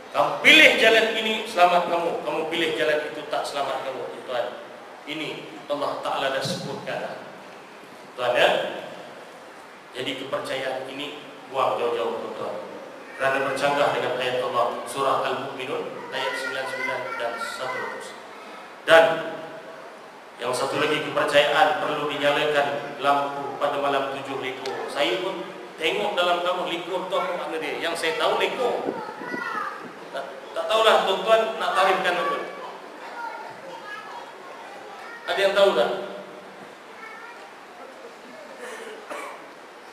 Kamu pilih jalan ini, selamat kamu. Kamu pilih jalan itu, tak selamat kamu. Tuan, ini Allah Ta'ala dah sebutkan. Tuan ya, jadi kepercayaan ini buang jauh-jauh tuan, kerana bercanggah dengan ayat Allah surah Al-Mu'minun ayat 99 dan 100. Dan yang satu lagi kepercayaan, perlu dinyalakan lampu pada malam 7 lekor. Saya pun tengok dalam kamu lekor tu apa makna dia. Yang saya tahu lekor, tak tahulah tuan-tuan nak tarifkan apa. Ada yang tahu tak?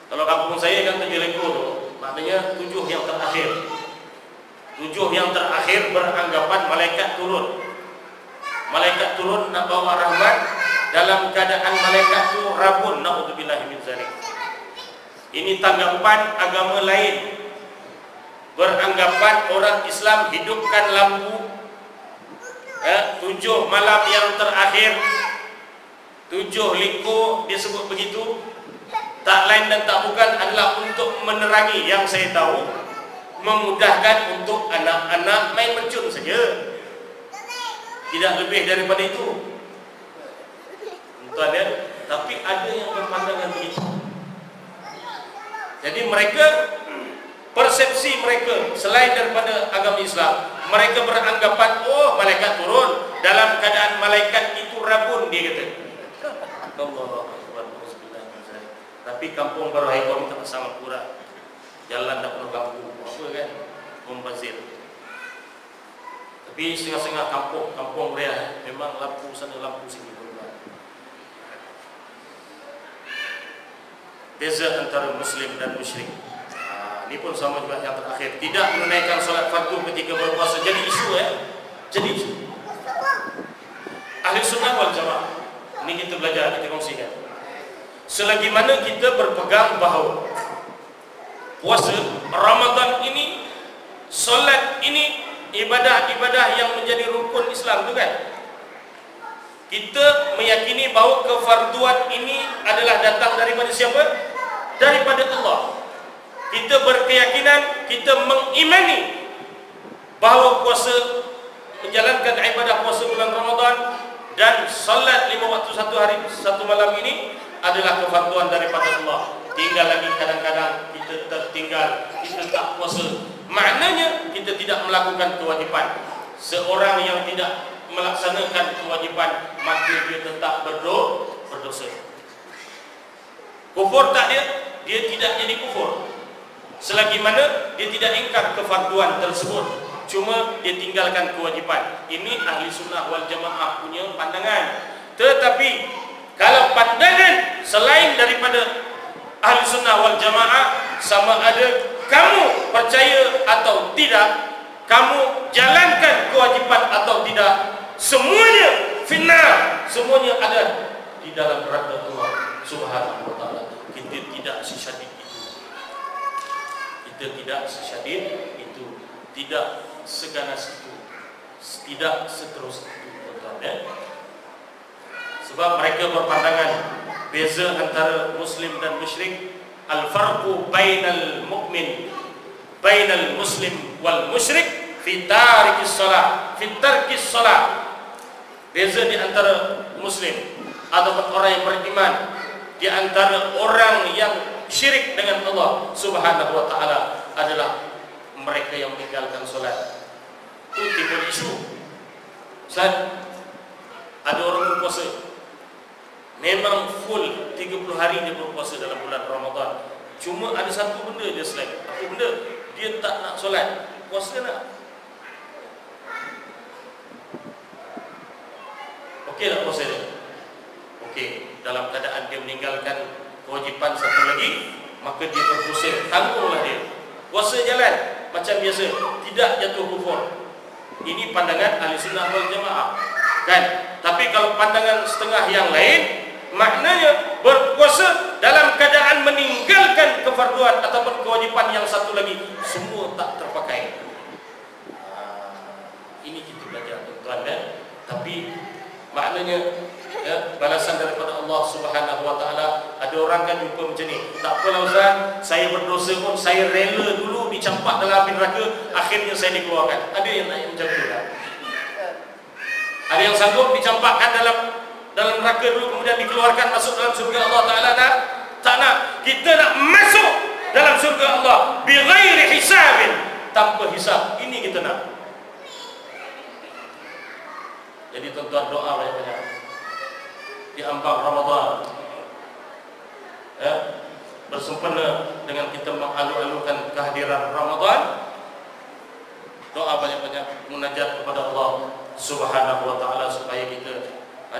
Kalau kampung saya kan 7 lekor tu, maknanya 7 yang terakhir. 7 yang terakhir beranggapan malaikat turun. malaikat turun nak bawa rahmat, dalam keadaan malaikat tu rabun, naudzubillahi min zalik. Ini tanggapan agama lain, beranggapan orang Islam hidupkan lampu 7 malam yang terakhir, 7 liku disebut begitu, tak lain dan tak bukan adalah untuk menerangi, yang saya tahu memudahkan untuk anak-anak main mercun saja, tidak lebih daripada itu, tuan ya. Tapi ada yang berpandangan begitu. Jadi mereka, persepsi mereka selain daripada agama Islam, mereka beranggapan oh malaikat turun, dalam keadaan malaikat itu rabun, dia kata. Allahu Akbar. Tapi kampung Baru Haikau tak sangat kurang, jalan tak penuh lampu, apa kan, membazir. Tapi setengah-setengah kampung dia memang lampu sana lampu sini. Beza antara Muslim dan musyrik. Ini pun sama juga yang terakhir, tidak menunaikan solat fardu ketika berpuasa. Jadi isu jadi isu. Ahli sunnah wal jamaah, ini kita belajar, kita kongsikan. Selagi mana kita berpegang bahawa puasa Ramadan ini, solat ini ibadah-ibadah yang menjadi rukun Islam tu kan, kita meyakini bahawa kefarduan ini adalah datang daripada siapa? Daripada Allah. Kita berkeyakinan, kita mengimani bahawa puasa, menjalankan ibadah puasa bulan Ramadan dan salat 5 waktu 1 hari 1 malam ini adalah kefarduan daripada Allah. Tinggal lagi kadang-kadang kita tertinggal, kita tak puasa, maknanya kita tidak melakukan kewajipan. Seorang yang tidak melaksanakan kewajipan, maka dia tetap berdosa. Kufur tak dia tidak jadi kufur, selagi mana dia tidak ingkar kefarduan tersebut, cuma dia tinggalkan kewajipan. Ini ahli sunnah wal jamaah punya pandangan. Tetapi kalau pandangan selain daripada ahli sunnah wal jamaah, sama ada kamu percaya atau tidak, kamu jalankan kewajipan atau tidak, semuanya final, semuanya ada di dalam neraka Allah Subhanahu wa taala. Kita tidak sesyadid itu. Kita tidak sesyadid itu, tidak seganas itu, tidak seterus itu, tuan-tuan ya. Sebab mereka berpandangan beza antara muslim dan musyrik, al-farqu bainal mu'min, bainal muslim wal musyrik fi tarikis salat, fi tarkis salat. Beza di antara muslim ataupun orang yang beriman, di antara orang yang syirik dengan Allah Subhanahu wa taala adalah mereka yang meninggalkan solat. Itu timbul isu. Ustaz, ada orang berpuasa, memang full 30 hari dia berpuasa dalam bulan Ramadan, cuma ada satu benda dia slack. Apa benda? Dia tak nak solat. Puasa nak? Okey tak puasa dia? Okey, dalam keadaan dia meninggalkan kewajipan satu lagi, maka dia berdosa, tanggunglah dia. Puasa jalan macam biasa, tidak jatuh kufur. Ini pandangan ahli sunnah wal jamaah kan. Tapi kalau pandangan setengah yang lain, maknanya berpuasa dalam keadaan meninggalkan kefarduan ataupun kewajipan yang satu lagi, semua tak terpakai. Ini kita belajar, tuan-tuan ya. Tapi maknanya ya, balasan daripada Allah Subhanahu wa taala. Ada orang kan jumpa macam ni, tak apalah Ustaz, saya berdosa pun saya rela dulu dicampak dalam api neraka, akhirnya saya dikeluarkan. Ada yang nak macam tu kan? Ada yang sanggup dicampakkan dalam neraka dulu kemudian dikeluarkan masuk dalam surga Allah taala? Tak nak. Kita nak masuk dalam surga Allah bi ghairi hisabin, tanpa hisab. Ini kita nak. Jadi tuan-tuan, doa banyak-banyak di ambang Ramadan ya, bersempena dengan kita mengalu-alukan kehadiran Ramadan. Doa banyak-banyak, munajat kepada Allah Subhanahu wa taala supaya kita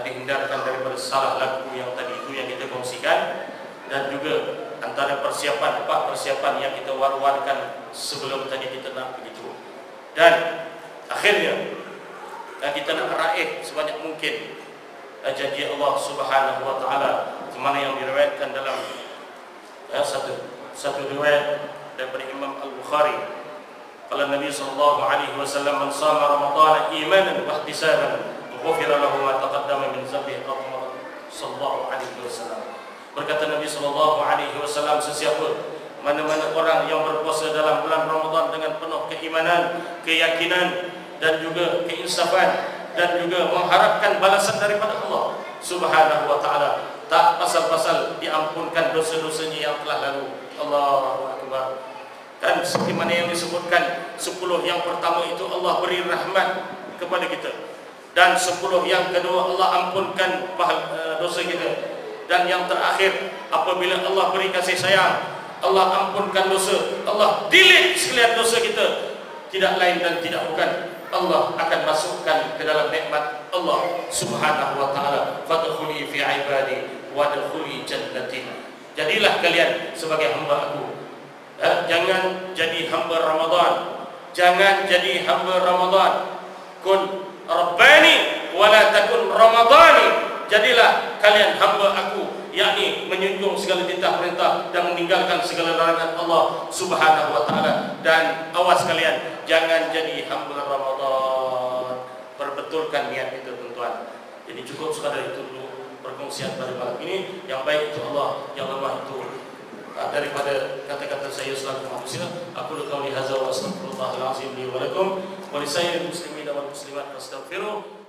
dihindarkan daripada salah laku yang tadi itu yang kita kongsikan, dan juga antara persiapan yang kita war-warkan sebelum tadi kita nak begitu. Dan akhirnya dan kita nak raih sebanyak mungkin janji Allah Subhanahu wa taala mana yang diriwayatkan dalam satu riwayat daripada Imam Al-Bukhari. Qala Nabi sallallahu alaihi wasallam, "Man shama Ramadan imanan wa ihtisaban, ghufira lahu ma taqaddama min dhanbihi." Sallallahu alaihi wasallam. Berkata Nabi sallallahu alaihi wasallam, sesiapa mana-mana orang yang berpuasa dalam bulan Ramadan dengan penuh keimanan, keyakinan dan juga keinsafan dan juga mengharapkan balasan daripada Allah Subhanahu wa taala, tak pasal-pasal diampunkan dosa-dosanya yang telah lalu. Allahu akbar. Dan seperti mana yang disebutkan 10 yang pertama itu Allah beri rahmat kepada kita, dan 10 yang kedua Allah ampunkan dosa kita, dan yang terakhir apabila Allah beri kasih sayang, Allah ampunkan dosa, Allah delete sekalian dosa kita, tidak lain dan tidak bukan Allah akan masukkan ke dalam nikmat Allah Subhanahu wa taala. Fadkhuli fi ibadi wadkhuli jannati. Jadilah kalian sebagai hamba aku. Jangan jadi hamba Ramadan. Jangan jadi hamba Ramadan. Kun rabbani wala takun ramadani. Jadilah kalian hamba aku, yakni menjunjung segala titah perintah dan meninggalkan segala larangan Allah Subhanahu wa taala. Dan awas kalian, jangan jadi hamba Ramadan. Perbetulkan niat itu tuan-tuan. Jadi cukup sekadar itu dulu perkongsian pada malam ini. Yang baik itu Allah, yang lemah itu daripada kata-kata saya selaku manusia. Aku qauli hadza wa astaghfirullahal azim li wa lakum wa lisairil muslimin wal muslimat fastaghfiruh.